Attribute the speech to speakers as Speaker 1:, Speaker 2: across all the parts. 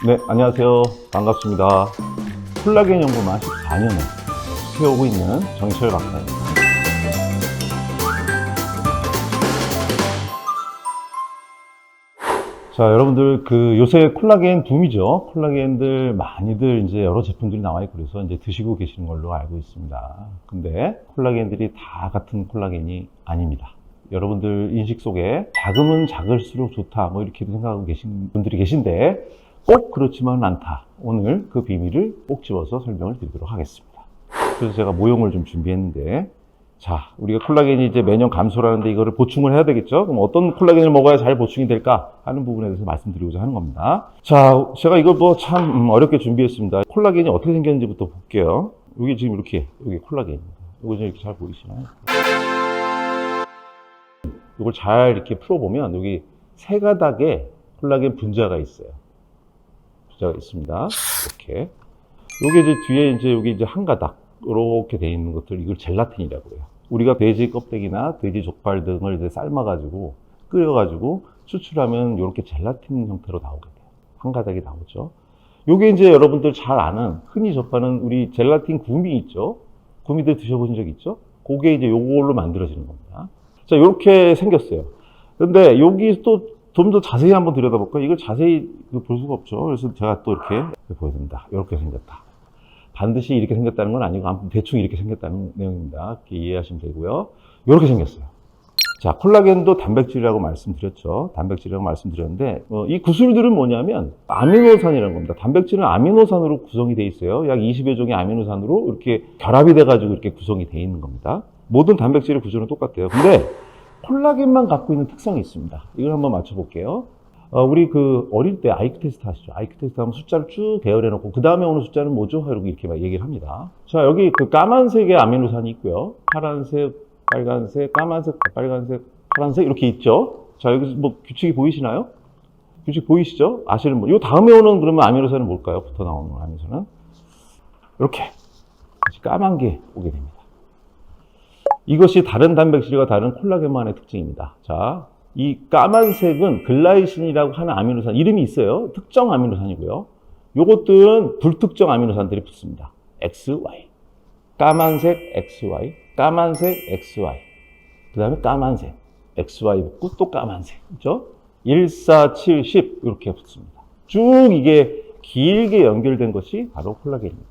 Speaker 1: 네, 안녕하세요. 반갑습니다. 콜라겐 연구만 14년을 해오고 있는 정철 박사입니다. 자, 여러분들 요새 콜라겐 붐이죠. 콜라겐들 많이들 이제 여러 제품들이 나와 있고 그래서 이제 드시고 계시는 걸로 알고 있습니다. 근데 콜라겐들이 다 같은 콜라겐이 아닙니다. 여러분들 인식 속에 작으면 작을수록 좋다 뭐 이렇게 생각하고 계신 분들이 계신데 꼭 그렇지만은 않다. 오늘 그 비밀을 꼭 집어서 설명을 드리도록 하겠습니다. 그래서 제가 모형을 좀 준비했는데, 자, 우리가 콜라겐이 이제 매년 감소를 하는데 이거를 보충을 해야 되겠죠? 그럼 어떤 콜라겐을 먹어야 잘 보충이 될까 하는 부분에 대해서 말씀드리고자 하는 겁니다. 자, 제가 이거 뭐 참 어렵게 준비했습니다. 콜라겐이 어떻게 생겼는지부터 볼게요. 여기 지금 이렇게, 여기 콜라겐입니다. 이거 좀 이렇게 잘 보이시나요? 이걸 잘 이렇게 풀어보면 여기 세 가닥의 콜라겐 분자가 있어요. 분자가 있습니다. 이렇게. 요게 이제 뒤에 이제 여기 이제 한 가닥 이렇게 돼 있는 것들 이걸 젤라틴이라고 해요. 우리가 돼지 껍데기나 돼지 족발 등을 이제 삶아가지고 끓여가지고 추출하면 이렇게 젤라틴 형태로 나오게 돼요. 한 가닥이 나오죠. 요게 이제 여러분들 잘 아는 흔히 접하는 우리 젤라틴 구미 있죠. 구미들 드셔보신 적 있죠? 그게 이제 요걸로 만들어지는 겁니다. 자, 이렇게 생겼어요. 근데 여기 또 좀 더 자세히 한번 들여다볼까요? 이걸 자세히 볼 수가 없죠. 그래서 제가 또 이렇게 보여드립니다. 이렇게 생겼다. 반드시 이렇게 생겼다는 건 아니고 아무튼 대충 이렇게 생겼다는 내용입니다. 이렇게 이해하시면 되고요. 이렇게 생겼어요. 자, 콜라겐도 단백질이라고 말씀드렸죠. 단백질이라고 말씀드렸는데 이 구슬들은 뭐냐면 아미노산이라는 겁니다. 단백질은 아미노산으로 구성이 돼 있어요. 약 20여 종의 아미노산으로 이렇게 결합이 돼 가지고 이렇게 구성이 돼 있는 겁니다. 모든 단백질의 구조는 똑같아요. 근데 콜라겐만 갖고 있는 특성이 있습니다. 이걸 한번 맞춰볼게요. 우리 어릴 때 아이큐 테스트 하시죠. 아이큐 테스트 하면 숫자를 쭉 배열해 놓고 그 다음에 오는 숫자는 뭐죠? 이렇게 막 얘기를 합니다. 자, 여기 까만색의 아미노산이 있고요. 파란색, 빨간색, 까만색, 빨간색, 파란색 이렇게 있죠. 자, 여기 뭐 규칙이 보이시나요? 규칙 보이시죠? 아시는 분. 요 다음에 오는 그러면 아미노산은 뭘까요? 붙어 나오는 아미노산은 이렇게 다시 까만 게 오게 됩니다. 이것이 다른 단백질과 다른 콜라겐만의 특징입니다. 자, 이 까만색은 글라이신이라고 하는 아미노산 이름이 있어요. 특정 아미노산이고요. 요것들은 불특정 아미노산들이 붙습니다. XY. 까만색 XY, 까만색 XY. 그 다음에 까만색 XY 붙고 또 까만색. 그죠? 1, 4, 7, 10 이렇게 붙습니다. 쭉 이게 길게 연결된 것이 바로 콜라겐입니다.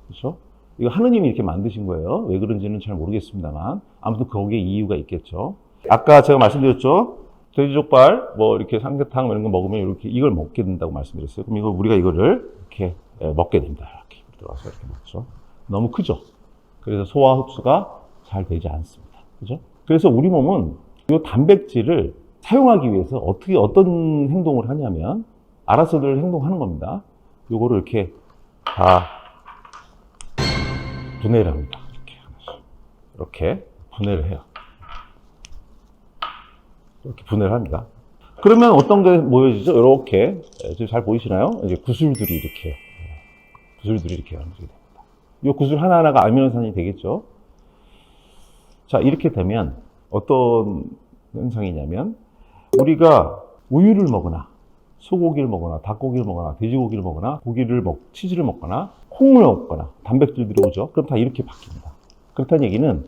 Speaker 1: 그렇죠? 이거 하느님이 이렇게 만드신 거예요. 왜 그런지는 잘 모르겠습니다만 아무튼 거기에 이유가 있겠죠. 아까 제가 말씀드렸죠. 돼지족발, 뭐 이렇게 삼계탕 이런 거 먹으면 이렇게 이걸 먹게 된다고 말씀드렸어요. 그럼 우리가 이거를 이렇게 먹게 됩니다. 이렇게 들어가서 이렇게 먹죠. 너무 크죠. 그래서 소화 흡수가 잘 되지 않습니다. 그죠? 그래서 우리 몸은 이 단백질을 사용하기 위해서 어떤 행동을 하냐면 알아서들 행동하는 겁니다. 요거를 이렇게 다 분해를 합니다. 이렇게 분해를 해요. 이렇게 분해를 합니다. 그러면 어떤 게 모여지죠? 이렇게 지금 잘 보이시나요? 이제 구슬들이 이렇게 연결이 됩니다. 이 구슬 하나하나가 아미노산이 되겠죠? 자, 이렇게 되면 어떤 현상이냐면 우리가 우유를 먹거나 소고기를 먹거나 닭고기를 먹거나 돼지고기를 먹거나 치즈를 먹거나 콩을 먹거나 단백질들이 오죠. 그럼 다 이렇게 바뀝니다. 그렇다는 얘기는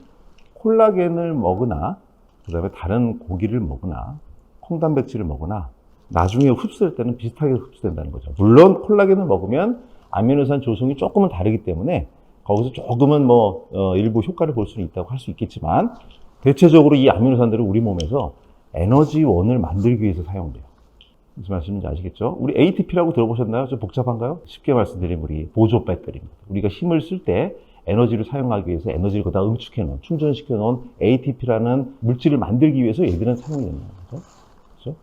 Speaker 1: 콜라겐을 먹으나 그 다음에 다른 고기를 먹으나 콩단백질을 먹으나 나중에 흡수할 때는 비슷하게 흡수된다는 거죠. 물론 콜라겐을 먹으면 아미노산 조성이 조금은 다르기 때문에 거기서 조금은 일부 효과를 볼 수는 있다고 할 수 있겠지만 대체적으로 이 아미노산들은 우리 몸에서 에너지원을 만들기 위해서 사용돼요. 무슨 말씀인지 아시겠죠? 우리 ATP라고 들어보셨나요? 좀 복잡한가요? 쉽게 말씀드리면 우리 보조 배터리입니다. 우리가 힘을 쓸 때 에너지를 사용하기 위해서 에너지를 거기다 응축해 놓은, 충전시켜 놓은 ATP라는 물질을 만들기 위해서 얘들은 사용이 되는 거죠. 그렇죠?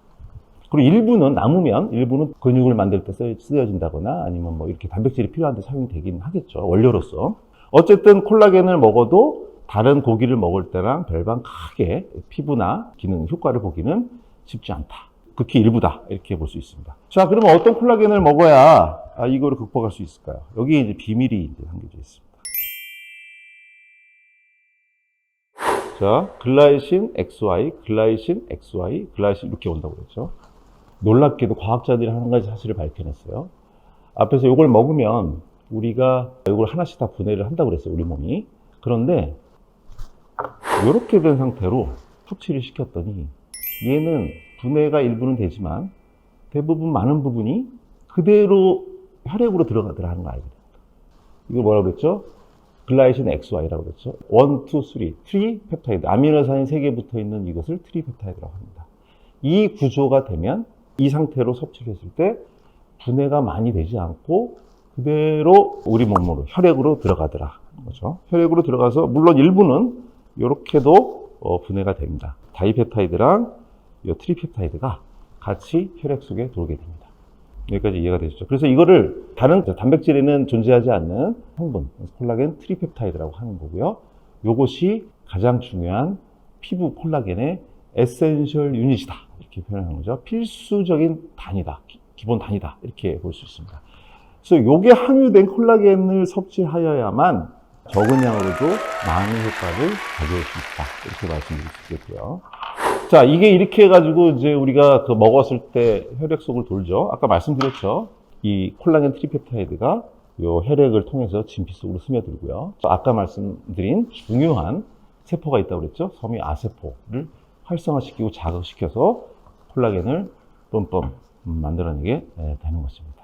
Speaker 1: 그리고 일부는 근육을 만들 때 쓰여진다거나 아니면 이렇게 단백질이 필요한데 사용이 되긴 하겠죠. 원료로서. 어쨌든 콜라겐을 먹어도 다른 고기를 먹을 때랑 별반 크게 피부나 기능 효과를 보기는 쉽지 않다. 극히 일부다. 이렇게 볼 수 있습니다. 자, 그러면 어떤 콜라겐을 먹어야 이거를 극복할 수 있을까요? 여기에 이제 비밀이 이제 담겨져 있습니다. 자, 글라이신 XY, 글라이신 XY, 글라이신 이렇게 온다고 그랬죠. 놀랍게도 과학자들이 한 가지 사실을 밝혀냈어요. 앞에서 이걸 먹으면 우리가 이걸 하나씩 다 분해를 한다고 그랬어요, 우리 몸이. 그런데 이렇게 된 상태로 섭취를 시켰더니 얘는 분해가 일부는 되지만 대부분 많은 부분이 그대로 혈액으로 들어가더라 하는 거 알게 됩니다. 이거 뭐라고 그랬죠? 글라이신 XY라고 그랬죠. 1, 2, 3 펩타이드. 아미노산이 3개 붙어 있는 이것을 트리펩타이드라고 합니다. 이 구조가 되면 이 상태로 섭취를 했을 때 분해가 많이 되지 않고 그대로 우리 몸으로 혈액으로 들어가더라 하는 거죠. 혈액으로 들어가서 물론 일부는 이렇게도 분해가 됩니다. 다이펩타이드랑 이 트리펩타이드가 같이 혈액 속에 들어오게 됩니다. 여기까지 이해가 되시죠? 그래서 이거를 다른 단백질에는 존재하지 않는 성분, 콜라겐 트리펩타이드라고 하는 거고요. 요것이 가장 중요한 피부 콜라겐의 에센셜 유닛이다. 이렇게 표현하는 거죠. 필수적인 단위다. 기본 단위다. 이렇게 볼 수 있습니다. 그래서 요게 함유된 콜라겐을 섭취하여야만 적은 양으로도 많은 효과를 가져올 수 있다. 이렇게 말씀드릴 수 있겠고요. 자, 이게 이렇게 해가지고 이제 우리가 그 먹었을 때 혈액 속을 돌죠. 아까 말씀드렸죠. 이 콜라겐 트리펩타이드가 요 혈액을 통해서 진피 속으로 스며들고요. 아까 말씀드린 중요한 세포가 있다고 그랬죠. 섬유 아세포를 활성화시키고 자극시켜서 콜라겐을 뿜뿜 만들어내게 되는 것입니다.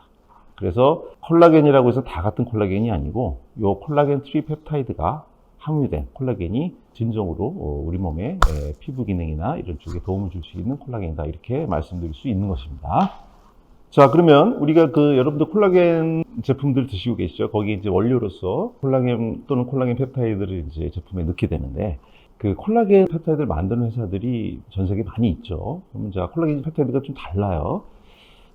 Speaker 1: 그래서 콜라겐이라고 해서 다 같은 콜라겐이 아니고 요 콜라겐 트리펩타이드가 함유된 콜라겐이 진정으로 우리 몸의 피부 기능이나 이런 쪽에 도움을 줄 수 있는 콜라겐이다. 이렇게 말씀드릴 수 있는 것입니다. 자, 그러면 우리가 여러분들 콜라겐 제품들 드시고 계시죠? 거기 이제 원료로서 콜라겐 또는 콜라겐 펩타이드를 이제 제품에 넣게 되는데 그 콜라겐 펩타이드를 만드는 회사들이 전 세계에 많이 있죠. 그러면 자, 콜라겐 펩타이드가 좀 달라요.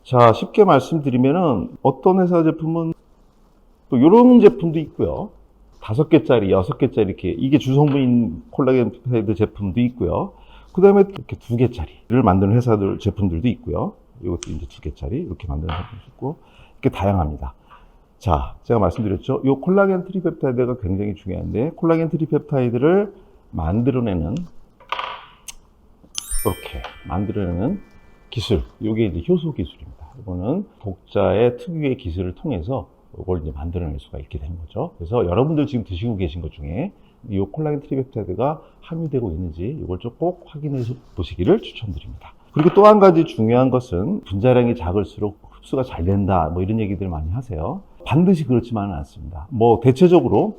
Speaker 1: 자, 쉽게 말씀드리면은 어떤 회사 제품은 또 이런 제품도 있고요. 5개짜리, 6개짜리 이렇게 이게 주성분인 콜라겐 펩타이드 제품도 있고요. 그 다음에 이렇게 2개짜리를 만드는 회사들 제품들도 있고요. 이것도 이제 2개짜리 이렇게 만드는 제품도 있고 이렇게 다양합니다. 자, 제가 말씀드렸죠. 이 콜라겐 트리펩타이드가 굉장히 중요한데 콜라겐 트리펩타이드를 만들어내는 이렇게 만들어내는 기술, 이게 이제 효소 기술입니다. 이거는 독자의 특유의 기술을 통해서 이걸 이제 만들어낼 수가 있게 되는 거죠. 그래서 여러분들 지금 드시고 계신 것 중에 이 콜라겐 트리펩타이드가 함유되고 있는지 이걸 좀 꼭 확인해 보시기를 추천드립니다. 그리고 또 한 가지 중요한 것은 분자량이 작을수록 흡수가 잘 된다, 뭐 이런 얘기들 많이 하세요. 반드시 그렇지만은 않습니다. 뭐 대체적으로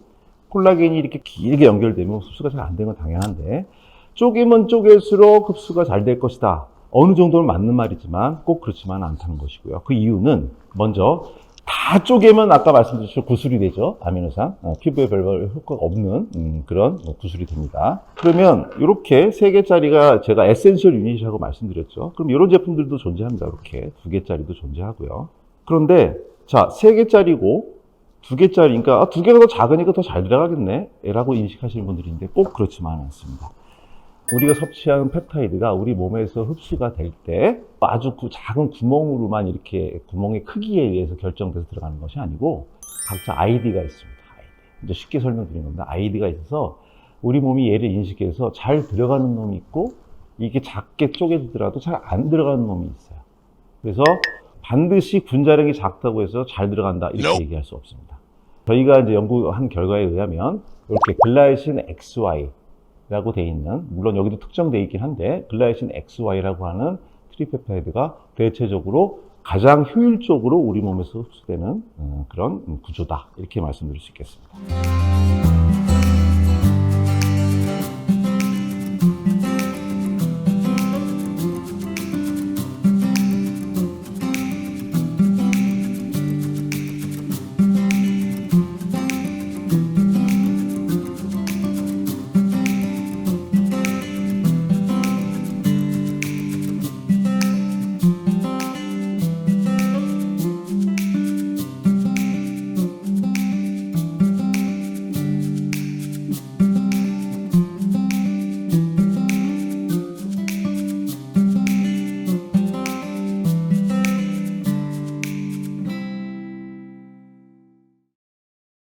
Speaker 1: 콜라겐이 이렇게 길게 연결되면 흡수가 잘 안 되는 건 당연한데 쪼개면 쪼갤수록 흡수가 잘 될 것이다. 어느 정도는 맞는 말이지만 꼭 그렇지만은 않다는 것이고요. 그 이유는 먼저 다 쪼개면 아까 말씀드렸죠. 구슬이 되죠. 아미노산. 피부에 별로 효과가 없는 그런 구슬이 됩니다. 그러면 이렇게 3개짜리가 제가 에센셜 유닛이라고 말씀드렸죠. 그럼 이런 제품들도 존재합니다. 이렇게 2개짜리도 존재하고요. 그런데 자, 3개짜리고 2개짜리니까 2개가 더 작으니까 더 잘 들어가겠네 라고 인식하시는 분들이 있는데 꼭 그렇지만은 않습니다. 우리가 섭취하는 펩타이드가 우리 몸에서 흡수가 될 때 아주 작은 구멍으로만 이렇게 구멍의 크기에 의해서 결정돼서 들어가는 것이 아니고 각자 아이디가 있습니다. 아이디. 이제 쉽게 설명드린 겁니다. 아이디가 있어서 우리 몸이 얘를 인식해서 잘 들어가는 놈이 있고 이게 작게 쪼개지더라도 잘 안 들어가는 놈이 있어요. 그래서 반드시 분자량이 작다고 해서 잘 들어간다 이렇게 얘기할 수 없습니다. 저희가 이제 연구한 결과에 의하면 이렇게 글라이신 XY 라고 되어 있는, 물론 여기도 특정되어 있긴 한데 글라이신 XY라고 하는 트리펩타이드가 대체적으로 가장 효율적으로 우리 몸에서 흡수되는 그런 구조다 이렇게 말씀드릴 수 있겠습니다.